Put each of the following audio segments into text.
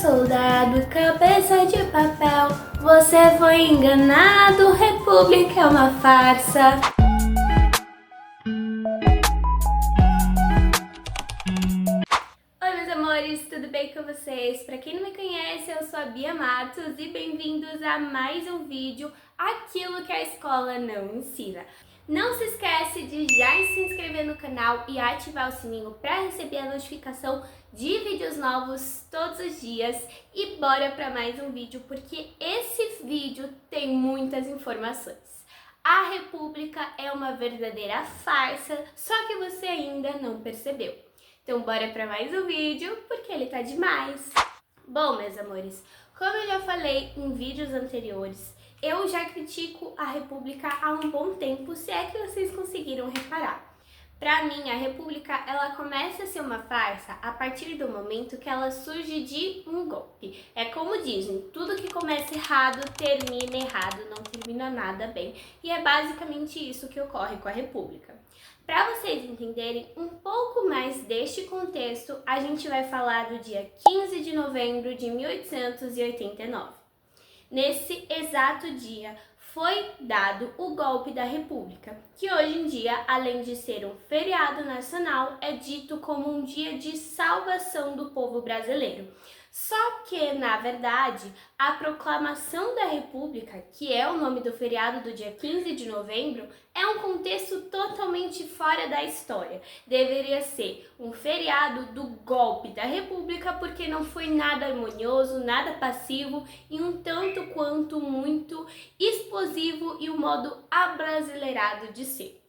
soldado, cabeça de papel, você foi enganado, república é uma farsa. Oi meus amores, tudo bem com vocês? Pra quem não me conhece, eu sou a Bia Matos e bem-vindos a mais um vídeo Aquilo que a Escola Não Ensina. Não se esquece de já se inscrever no canal e ativar o sininho para receber a notificação de vídeos novos todos os dias. E bora para mais um vídeo, porque esse vídeo tem muitas informações. A República é uma verdadeira farsa, só que você ainda não percebeu. Então bora para mais um vídeo, porque ele tá demais. Bom, meus amores, como eu já falei em vídeos anteriores, eu já critico a República há um bom tempo, se é que vocês conseguiram reparar. Pra mim, a República, ela começa a ser uma farsa a partir do momento que ela surge de um golpe. É como dizem, tudo que começa errado, termina errado, não termina nada bem. E é basicamente isso que ocorre com a República. Para vocês entenderem um pouco mais deste contexto, a gente vai falar do dia 15 de novembro de 1889. Nesse exato dia foi dado o golpe da República, que hoje em dia, além de ser um feriado nacional, é dito como um dia de salvação do povo brasileiro. Só que, na verdade, a proclamação da República, que é o nome do feriado do dia 15 de novembro, é um contexto totalmente fora da história. Deveria ser um feriado do golpe da República, porque não foi nada harmonioso, nada passivo e um tanto quanto muito explosivo e o modo abrasileirado de ser.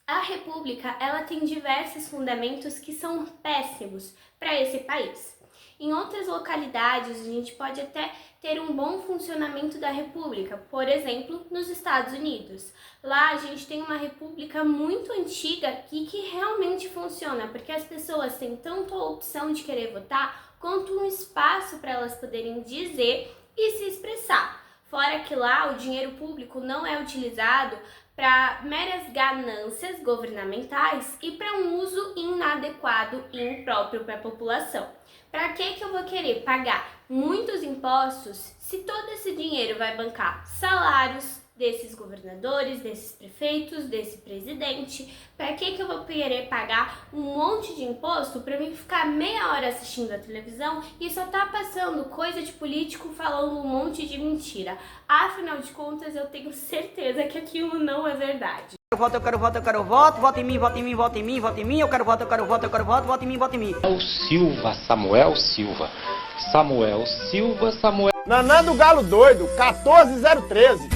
A República, ela tem diversos fundamentos que são péssimos para esse país. Em outras localidades, a gente pode até ter um bom funcionamento da República, por exemplo, nos Estados Unidos. Lá a gente tem uma República muito antiga e que realmente funciona, porque as pessoas têm tanto a opção de querer votar, quanto um espaço para elas poderem dizer e se expressar. Fora que lá o dinheiro público não é utilizado para meras ganâncias governamentais e para um uso inadequado e impróprio para a população. Para que eu vou querer pagar muitos impostos se todo esse dinheiro vai bancar salários desses governadores, desses prefeitos, desse presidente? Para que eu vou querer pagar um monte de imposto para mim ficar meia hora assistindo a televisão e só tá passando coisa de político falando um monte de mentira? Afinal de contas, eu tenho certeza que aquilo não é verdade. Eu quero voto, voto em mim, voto em mim, voto em mim, voto em mim, eu quero voto, voto em mim, voto em mim. Samuel Silva. Nanã do Galo Doido, 14013.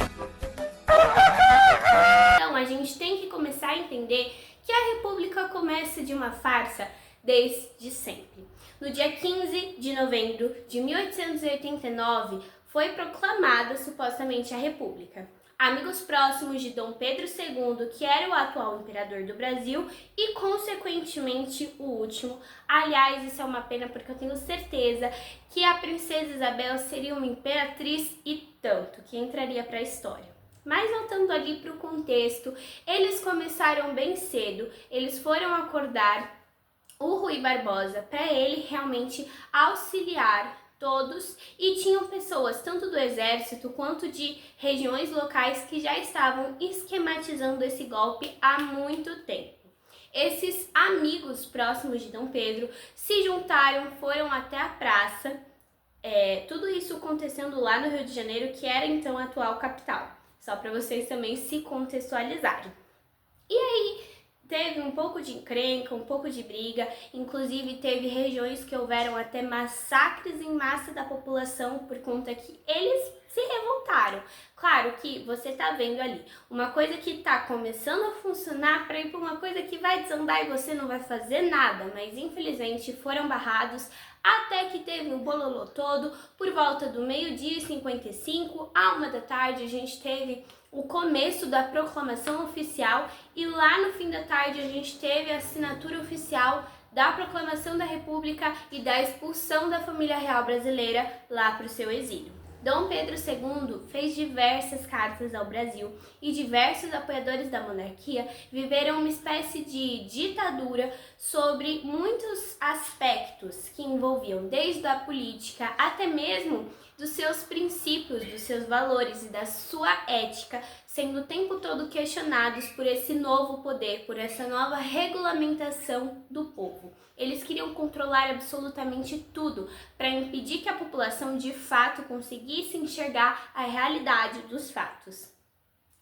Então, a gente tem que começar a entender que a República começa de uma farsa desde sempre. No dia 15 de novembro de 1889, foi proclamada supostamente a República. Amigos próximos de Dom Pedro II, que era o atual imperador do Brasil e, consequentemente, o último. Aliás, isso é uma pena porque eu tenho certeza que a princesa Isabel seria uma imperatriz e tanto, que entraria para a história. Mas voltando ali para o contexto, eles começaram bem cedo, eles foram acordar o Rui Barbosa para ele realmente auxiliar todos, e tinham pessoas tanto do exército quanto de regiões locais que já estavam esquematizando esse golpe há muito tempo. Esses amigos próximos de Dom Pedro se juntaram, foram até a praça, tudo isso acontecendo lá no Rio de Janeiro, que era então a atual capital, só para vocês também se contextualizarem. E aí, teve um pouco de encrenca, um pouco de briga, inclusive teve regiões que houveram até massacres em massa da população por conta que eles se revoltaram. Claro que você tá vendo ali uma coisa que tá começando a funcionar para ir para uma coisa que vai desandar e você não vai fazer nada, mas infelizmente foram barrados até que teve o bololô todo. Por volta do 12h55, à 1h da tarde, a gente teve o começo da proclamação oficial e lá no fim da tarde a gente teve a assinatura oficial da proclamação da República e da expulsão da família real brasileira lá para o seu exílio. Dom Pedro II fez diversas cartas ao Brasil e diversos apoiadores da monarquia viveram uma espécie de ditadura sobre muitos aspectos que envolviam desde a política até mesmo dos seus princípios, dos seus valores e da sua ética, sendo o tempo todo questionados por esse novo poder, por essa nova regulamentação do povo. Eles queriam controlar absolutamente tudo para impedir que a população de fato conseguisse enxergar a realidade dos fatos.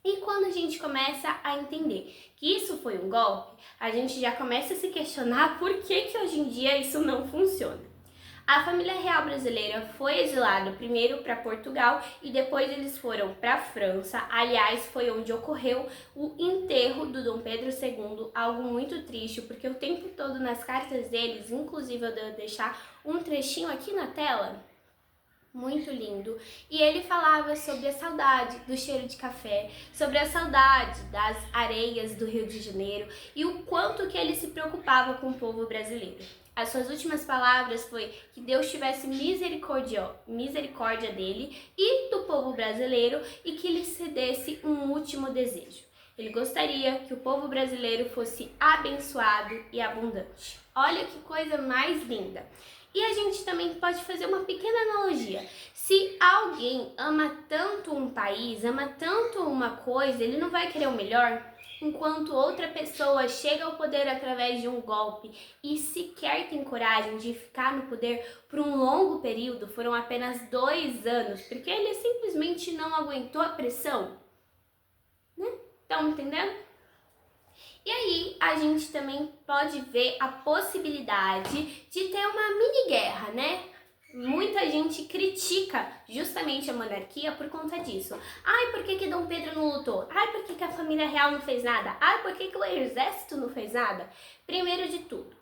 E quando a gente começa a entender que isso foi um golpe, a gente já começa a se questionar por que hoje em dia isso não funciona. A família real brasileira foi exilada primeiro para Portugal e depois eles foram para a França. Aliás, foi onde ocorreu o enterro do Dom Pedro II, algo muito triste, porque o tempo todo nas cartas deles, inclusive eu devo deixar um trechinho aqui na tela, muito lindo, e ele falava sobre a saudade do cheiro de café, sobre a saudade das areias do Rio de Janeiro e o quanto que ele se preocupava com o povo brasileiro. As suas últimas palavras foi que Deus tivesse misericórdia dele e do povo brasileiro e que lhe cedesse um último desejo. Ele gostaria que o povo brasileiro fosse abençoado e abundante. Olha que coisa mais linda! E a gente também pode fazer uma pequena analogia. Se alguém ama tanto um país, ama tanto uma coisa, ele não vai querer o melhor? Enquanto outra pessoa chega ao poder através de um golpe e sequer tem coragem de ficar no poder por um longo período, foram apenas 2 anos, porque ele simplesmente não aguentou a pressão. Né? Estão entendendo? E aí a gente também pode ver a possibilidade de ter uma mini guerra, né? Muita gente critica justamente a monarquia por conta disso. Ai, por que Dom Pedro não lutou? Ai, por que a família real não fez nada? Ai, por que o exército não fez nada? Primeiro de tudo,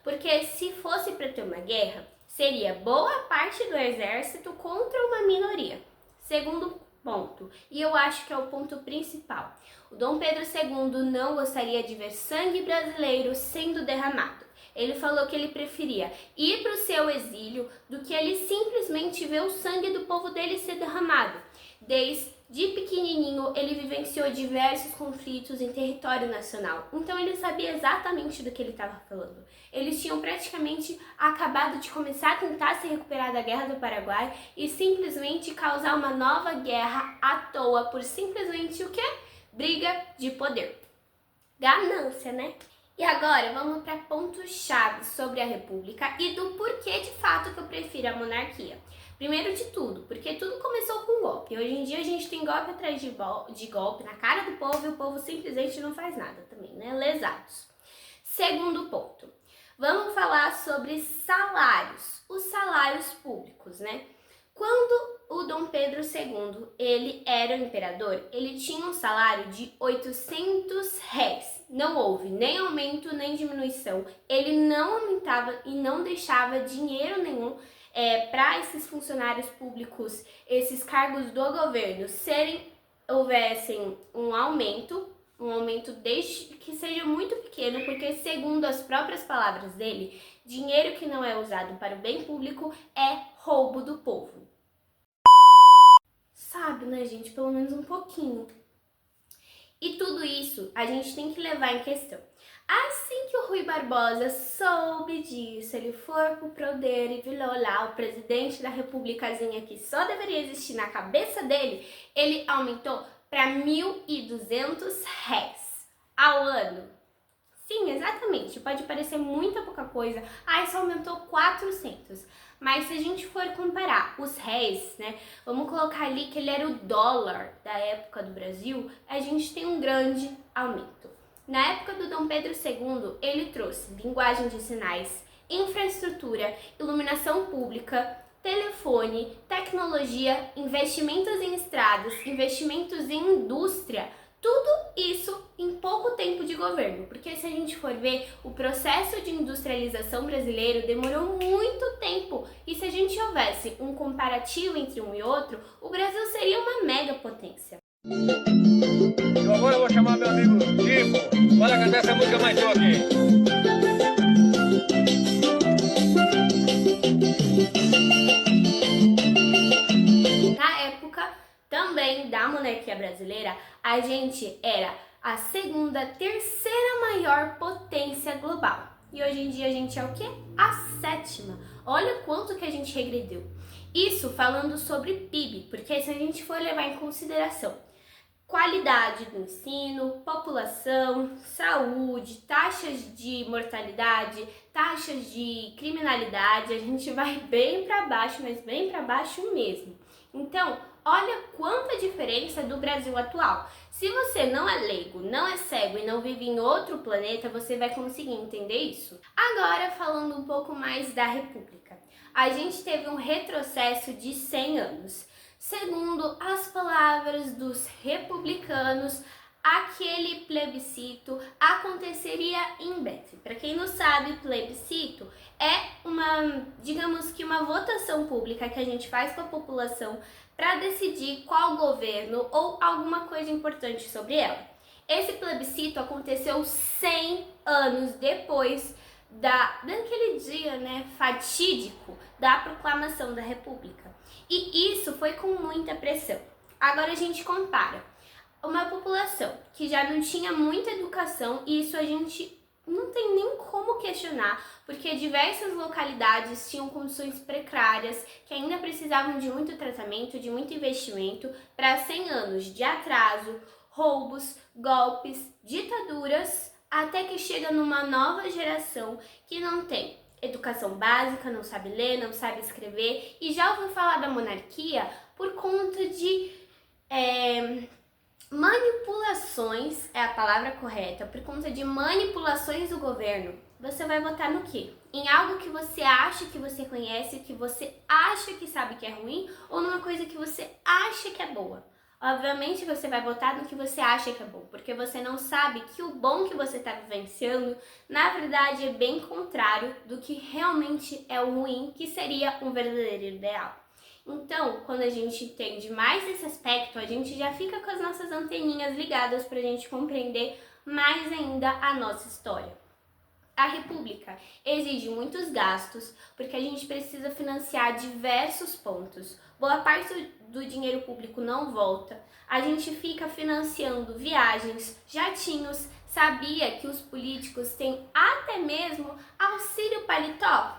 porque se fosse para ter uma guerra, seria boa parte do exército contra uma minoria. Segundo ponto, e eu acho que é o ponto principal, o Dom Pedro II não gostaria de ver sangue brasileiro sendo derramado. Ele falou que ele preferia ir para o seu exílio do que ele simplesmente ver o sangue do povo dele ser derramado. Desde pequenininho, ele vivenciou diversos conflitos em território nacional, então ele sabia exatamente do que ele estava falando. Eles tinham praticamente acabado de começar a tentar se recuperar da Guerra do Paraguai e simplesmente causar uma nova guerra à toa por simplesmente o quê? Briga de poder. Ganância, né? E agora vamos para pontos-chave sobre a República e do porquê de fato que eu prefiro a monarquia. Primeiro de tudo, porque tudo começou com golpe. Hoje em dia a gente tem golpe atrás de golpe na cara do povo e o povo simplesmente não faz nada também, né? Lesados. Segundo ponto, vamos falar sobre salários, os salários públicos, né? Quando o Dom Pedro II, ele era o imperador, ele tinha um salário de R$800. Não houve nem aumento nem diminuição. Ele não aumentava e não deixava dinheiro nenhum para esses funcionários públicos, esses cargos do governo, houvessem um aumento desde que seja muito pequeno, porque segundo as próprias palavras dele, dinheiro que não é usado para o bem público é roubo do povo. Sabe, né, gente? Pelo menos um pouquinho. E tudo isso a gente tem que levar em questão. Assim que o Rui Barbosa soube disso, ele foi pro poder e virou lá o presidente da republicazinha que só deveria existir na cabeça dele, ele aumentou para R$1.200 ao ano. Sim, exatamente. Pode parecer muita pouca coisa. Ah, isso aumentou 400. Mas se a gente for comparar os réis, né? Vamos colocar ali que ele era o dólar da época do Brasil, a gente tem um grande aumento. Na época do Dom Pedro II, ele trouxe linguagem de sinais, infraestrutura, iluminação pública, telefone, tecnologia, investimentos em estradas, investimentos em indústria, tudo isso em pouco tempo de governo, porque se a gente for ver, o processo de industrialização brasileiro demorou muito tempo e se a gente houvesse um comparativo entre um e outro, o Brasil seria uma mega potência. Eu agora vou chamar meu amigo Chico, para cantar essa música mais show aqui. Na da monarquia brasileira, a gente era a segunda, terceira maior potência global. E hoje em dia a gente é o quê? A sétima. Olha quanto que a gente regrediu. Isso falando sobre PIB, porque se a gente for levar em consideração qualidade do ensino, população, saúde, taxas de mortalidade, taxas de criminalidade, a gente vai bem para baixo, mas bem para baixo mesmo. Então, olha quanta diferença do Brasil atual. Se você não é leigo, não é cego e não vive em outro planeta, você vai conseguir entender isso. Agora, falando um pouco mais da República. A gente teve um retrocesso de 100 anos. Segundo as palavras dos republicanos, aquele plebiscito aconteceria em breve. Para quem não sabe, plebiscito é digamos que uma votação pública que a gente faz com a população para decidir qual governo ou alguma coisa importante sobre ela. Esse plebiscito aconteceu 100 anos depois daquele dia, fatídico da proclamação da República. E isso foi com muita pressão. Agora a gente compara uma população que já não tinha muita educação, e isso a gente não tem nem como questionar, porque diversas localidades tinham condições precárias, que ainda precisavam de muito tratamento, de muito investimento, para 100 anos de atraso, roubos, golpes, ditaduras, até que chega numa nova geração que não tem educação básica, não sabe ler, não sabe escrever, e já ouviu falar da monarquia por conta de manipulações, é a palavra correta, por conta de manipulações do governo. Você vai votar no quê? Em algo que você acha que você conhece, que você acha que sabe que é ruim, ou numa coisa que você acha que é boa? Obviamente você vai votar no que você acha que é bom, porque você não sabe que o bom que você está vivenciando, na verdade, é bem contrário do que realmente é o ruim, que seria um verdadeiro ideal. Então, quando a gente entende mais esse aspecto, a gente já fica com as nossas anteninhas ligadas para a gente compreender mais ainda a nossa história. A República exige muitos gastos, porque a gente precisa financiar diversos pontos. Boa parte do dinheiro público não volta. A gente fica financiando viagens, jatinhos. Sabia que os políticos têm até mesmo auxílio paletó?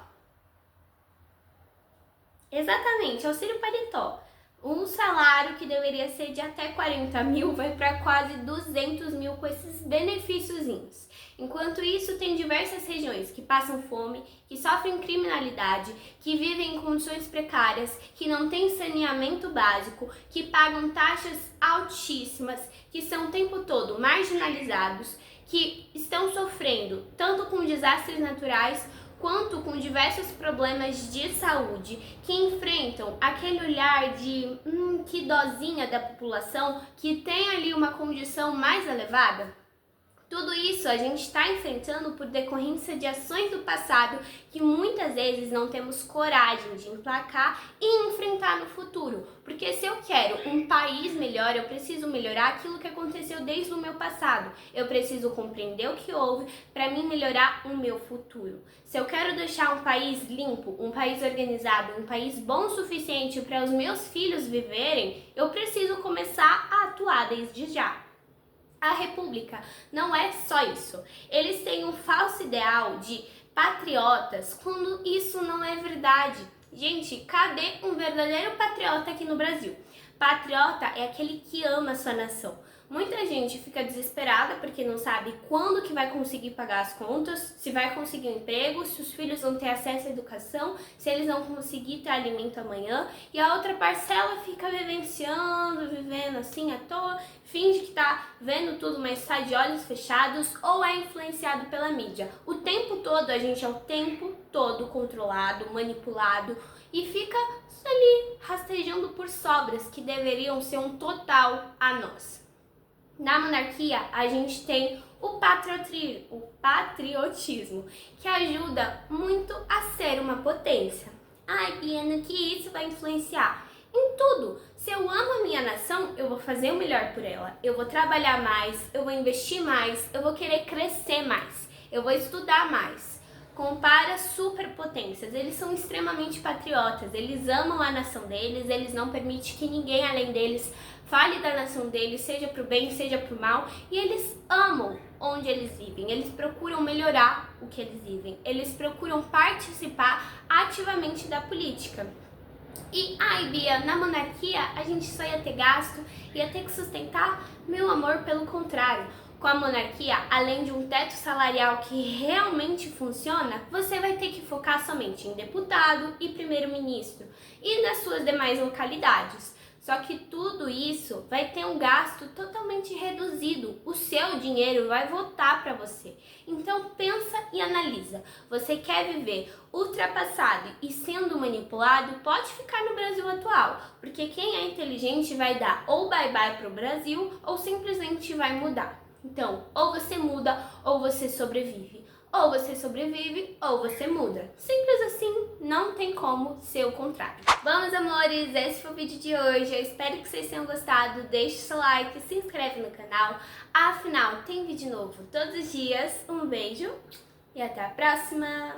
Exatamente, auxílio paletó. Um salário que deveria ser de até 40 mil vai para quase 200 mil com esses benefíciozinhos. Enquanto isso, tem diversas regiões que passam fome, que sofrem criminalidade, que vivem em condições precárias, que não têm saneamento básico, que pagam taxas altíssimas, que são o tempo todo marginalizados, que estão sofrendo tanto com desastres naturais quanto com diversos problemas de saúde, que enfrentam aquele olhar de que dozinha da população que tem ali uma condição mais elevada. Tudo isso a gente está enfrentando por decorrência de ações do passado que muitas vezes não temos coragem de emplacar e enfrentar no futuro. Porque se eu quero um país melhor, eu preciso melhorar aquilo que aconteceu desde o meu passado. Eu preciso compreender o que houve para mim melhorar o meu futuro. Se eu quero deixar um país limpo, um país organizado, um país bom o suficiente para os meus filhos viverem, eu preciso começar a atuar desde já. A República não é só isso. Eles têm um falso ideal de patriotas, quando isso não é verdade. Gente, cadê um verdadeiro patriota aqui no Brasil? Patriota é aquele que ama a sua nação. Muita gente fica desesperada porque não sabe quando que vai conseguir pagar as contas, se vai conseguir um emprego, se os filhos vão ter acesso à educação, se eles vão conseguir ter alimento amanhã. E a outra parcela fica vivendo assim à toa, finge que tá vendo tudo, mas está de olhos fechados ou é influenciado pela mídia. O tempo todo a gente é o tempo todo controlado, manipulado e fica ali rastejando por sobras que deveriam ser um total a nós. Na monarquia, a gente tem o patriotismo, que ajuda muito a ser uma potência. Ai, Biana, que isso vai influenciar? Em tudo. Se eu amo a minha nação, eu vou fazer o melhor por ela. Eu vou trabalhar mais, eu vou investir mais, eu vou querer crescer mais, eu vou estudar mais. compara superpotências. Eles são extremamente patriotas, eles amam a nação deles, eles não permitem que ninguém além deles fale da nação deles, seja pro bem, seja pro mal, e eles amam onde eles vivem, eles procuram melhorar o que eles vivem, eles procuram participar ativamente da política. E, Bia, na monarquia a gente só ia ter gasto, ia ter que sustentar, meu amor, pelo contrário. Com a monarquia, além de um teto salarial que realmente funciona, você vai ter que focar somente em deputado e primeiro-ministro e nas suas demais localidades. Só que tudo isso vai ter um gasto totalmente reduzido. O seu dinheiro vai voltar para você. Então pensa e analisa. Você quer viver ultrapassado e sendo manipulado? Pode ficar no Brasil atual, porque quem é inteligente vai dar ou bye-bye para o Brasil ou simplesmente vai mudar. Então, ou você muda ou você sobrevive. Ou você sobrevive ou você muda. Simples assim, não tem como ser o contrário. Vamos, amores, esse foi o vídeo de hoje. Eu espero que vocês tenham gostado. Deixe seu like, se inscreve no canal. Afinal, tem vídeo novo todos os dias. Um beijo e até a próxima!